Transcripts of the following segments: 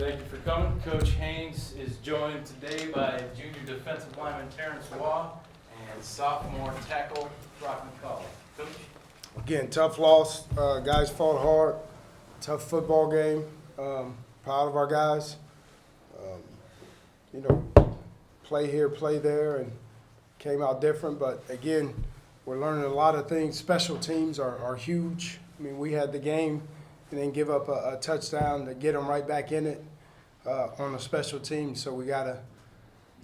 Thank you for coming. Coach Haynes is joined today by junior defensive lineman Terrence Waugh and sophomore tackle Brock McCall. Coach? Again, tough loss. Guys fought hard. Tough football game. Proud of our guys. Play here, play there, and came out different. But again, we're learning a lot of things. Special teams are huge. I mean, we had the game and then give up a touchdown to get them right back in it on a special team. So we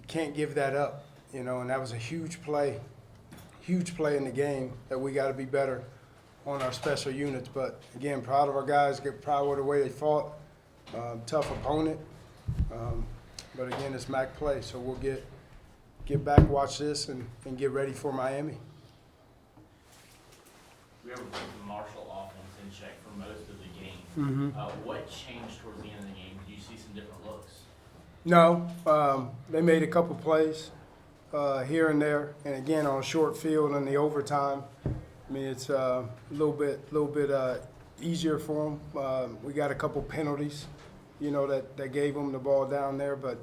can't give that up, and that was a huge play in the game that we got to be better on our special units. But again, proud of our guys, get proud of the way they fought. Tough opponent. But again, it's MAC play, so we'll get back, watch this, and get ready for Miami. We were putting the Marshall offense in check for most of the game. Mm-hmm. What changed towards the end of the game? Do you see some different looks? No, they made a couple plays here and there, and again on a short field in the overtime. I mean, it's a little bit easier for them. We got a couple penalties, that gave them the ball down there. But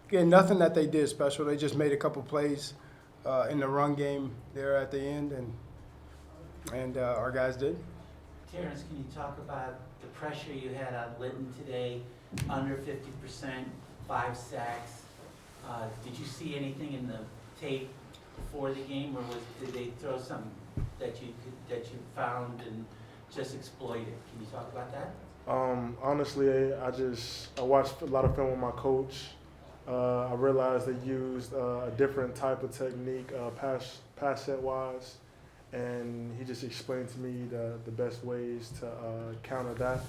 again, nothing that they did special. They just made a couple plays in the run game there at the end, and our guys did. Terrence, can you talk about the pressure you had on Litton today? Under 50%, 5 sacks. Did you see anything in the tape before the game, or did they throw something that you found and just exploited? Can you talk about that? Honestly, I watched a lot of film with my coach. I realized they used a different type of technique, pass set wise, and he just explained to me the best ways to counter that.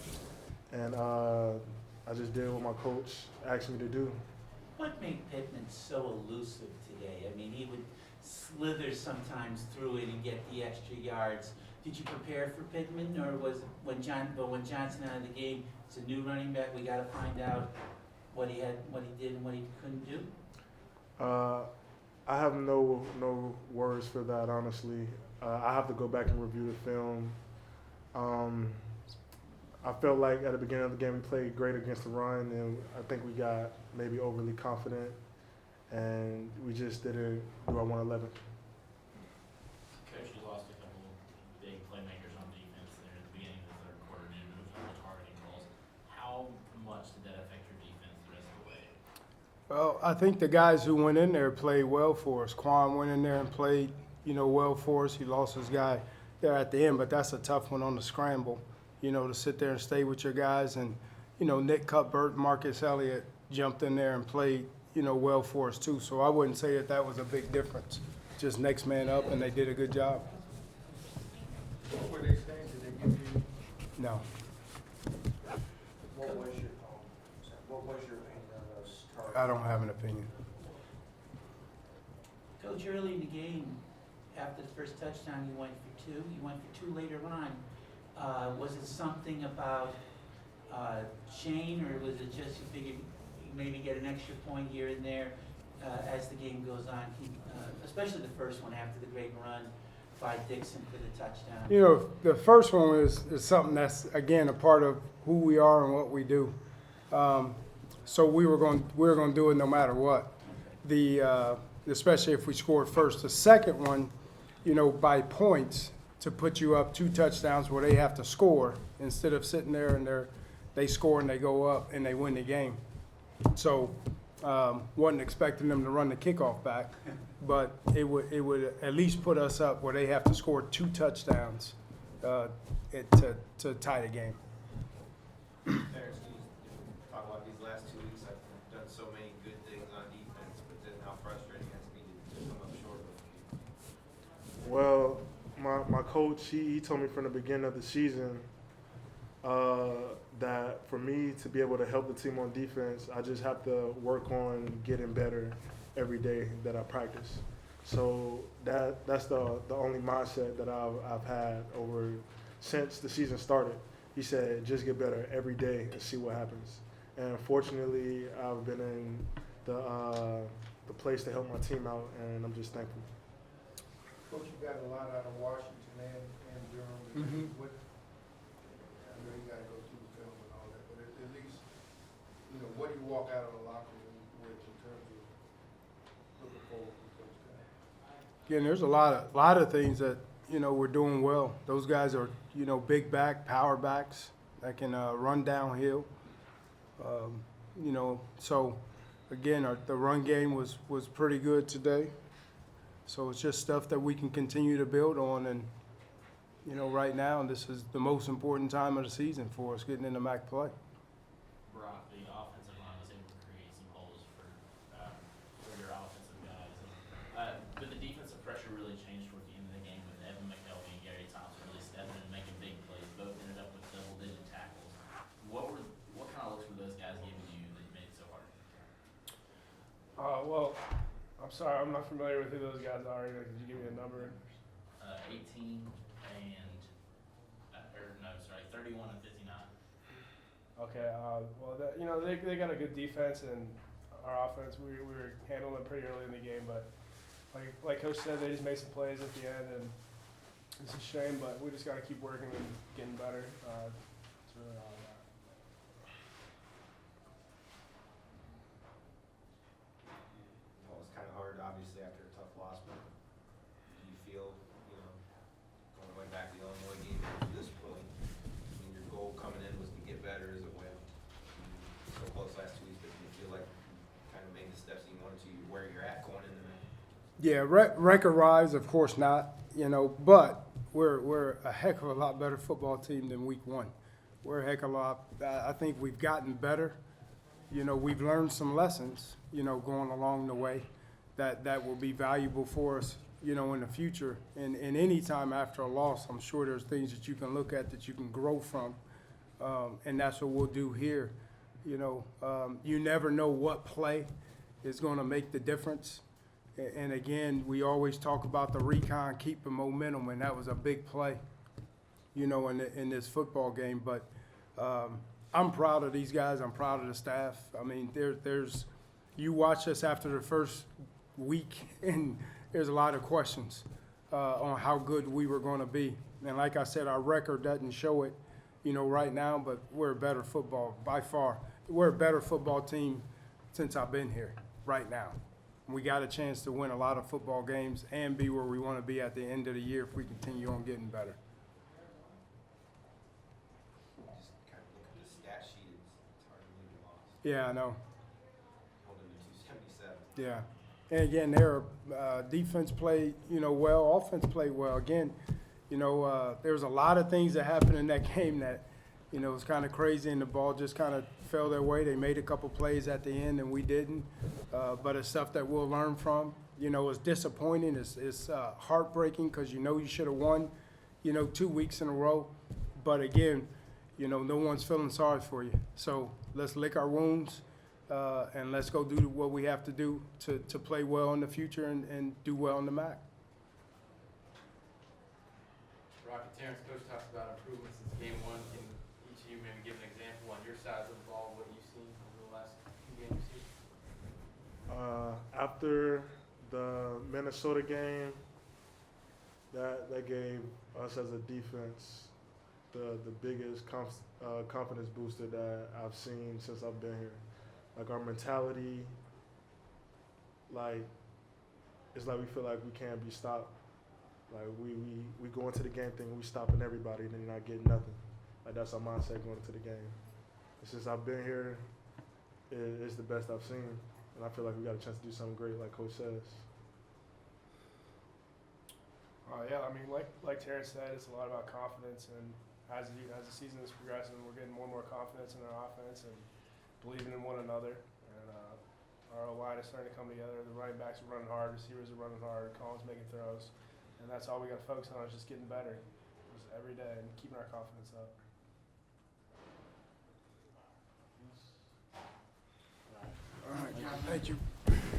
And I just did what my coach asked me to do. What made Pittman so elusive today? I mean, he would slither sometimes through it and get the extra yards. Did you prepare for Pittman, or was it when Johnson out of the game, it's a new running back, we got to find out what he did and what he couldn't do? I have no words for that, honestly. I have to go back and review the film. I felt like at the beginning of the game we played great against the run, and I think we got maybe overly confident, and we just didn't do our 111. Coach, you lost a couple big playmakers on defense there at the beginning of the third quarter due to the targeting calls. How much did that affect your defense the rest of the way? Well, I think the guys who went in there played well for us. Quan went in there and played, well for us. He lost his guy there at the end, but that's a tough one on the scramble, to sit there and stay with your guys. And, Nick Cuthbert, Marcus Elliott jumped in there and played, well for us too. So I wouldn't say that was a big difference. Just next man up, and they did a good job. What were they saying? Did they give you? No. What was your opinion on those targets? I don't have an opinion. Coach, early in the game, after the first touchdown, you went for 2. You went for 2 later on. Was it something about Shane, or was it just you figured you maybe get an extra point here and there as the game goes on? Especially the first one after the great run by Dixon for the touchdown. The first one is something that's, again, a part of who we are and what we do. So we were going to do it no matter what. Especially if we scored first. The second one, by points, to put you up 2 touchdowns where they have to score instead of sitting there and they score and they go up and they win the game. So wasn't expecting them to run the kickoff back, but it would at least put us up where they have to score 2 touchdowns to tie the game. Terrence, can you talk about these last 2 weeks? I've done so many good things on defense, but then how frustrating it has to be to come up short of you. Well, my coach, he told me from the beginning of the season that for me to be able to help the team on defense, I just have to work on getting better every day that I practice. So that's the only mindset that I've had since the season started. He said, just get better every day and see what happens. And fortunately, I've been in the place to help my team out, and I'm just thankful. Coach, you got a lot out of Washington and Durham. Mm-hmm. I know you got to go through the film and all that, but at least what do you walk out of the locker room with in terms of looking forward to Coach Guy? Again, there's a lot of things that, you know, we're doing well. Those guys are, you know, big back, power backs that can run downhill. You know, so again, the run game was pretty good today. So it's just stuff that we can continue to build on. And, you know, right now, this is the most important time of the season for us, getting into MAC play. Brock, the offensive line was able to create some holes for your offensive guys. But the defensive pressure really changed toward the end of the game with Evan McKelvey and Gary Thompson really stepping in and making big plays. Both ended up with double-digit tackles. What kind of looks were those guys giving you that made it so hard? Well, I'm sorry, I'm not familiar with who those guys are. Could you give me a number? 18 and, 31 and 59. Okay, well, you know, they got a good defense, and our offense, we were handling it pretty early in the game, but like Coach said, they just made some plays at the end, and it's a shame, but we just got to keep working and getting better. It's really all that. Well, it's kind of hard, obviously, after a tough loss, but do you feel, you know, going way back to the Illinois game to this point, I mean, your goal coming in was to get better as it went. So close last 2 weeks, but do you feel like you kind of made the steps you wanted to, where you're at going into the Yeah, record rise, of course not, you know, but we're a heck of a lot better football team than week one. We're a heck of a lot. I think we've gotten better. You know, we've learned some lessons, you know, going along the way that will be valuable for us, you know, in the future. And any time after a loss, I'm sure there's things that you can look at that you can grow from. And that's what we'll do here. You know, you never know what play is going to make the difference. And again, we always talk about the recon keeping momentum, and that was a big play, you know, in this football game. But I'm proud of these guys. I'm proud of the staff. I mean, there's you watch us after the first week, and there's a lot of questions on how good we were going to be. And like I said, our record doesn't show it, you know, right now, but we're a better football by far. We're a better football team since I've been here right now. We got a chance to win a lot of football games and be where we want to be at the end of the year if we continue on getting better. just kind of look at the stat sheet, it's hard to believe you lost. Yeah, I know. Holding to 277. Yeah. And again, their defense played, you know, well. Offense played well. Again, you know, there was a lot of things that happened in that game that, you know, it was kind of crazy, and the ball just kind of fell their way. They made a couple plays at the end, and we didn't. But it's stuff that we'll learn from. You know, it's disappointing. It's heartbreaking because you know you should have won, you know, 2 weeks in a row. But again, you know, no one's feeling sorry for you. So let's lick our wounds and let's go do what we have to do to play well in the future and do well in the MAC. Rocket Terrence, coach talks about improvements since game one. Can each of you maybe give an example on your side of the ball, what you've seen over the last few games you've seen? After the Minnesota game, that gave us as a defense the biggest confidence booster that I've seen since I've been here. Like our mentality, like it's like we feel like we can't be stopped. Like we go into the game thinking we stopping everybody and then you're not getting nothing. Like that's our mindset going into the game. And since I've been here, it's the best I've seen. And I feel like we got a chance to do something great, like Coach says. Yeah, I mean, like Terrence said, it's a lot about confidence, and as the season is progressing, we're getting more and more confidence in our offense and believing in one another. And our line is starting to come together. The running backs are running hard, receivers are running hard, Collins making throws, and that's all we got to focus on is just getting better, just every day, and keeping our confidence up. All right, thank you.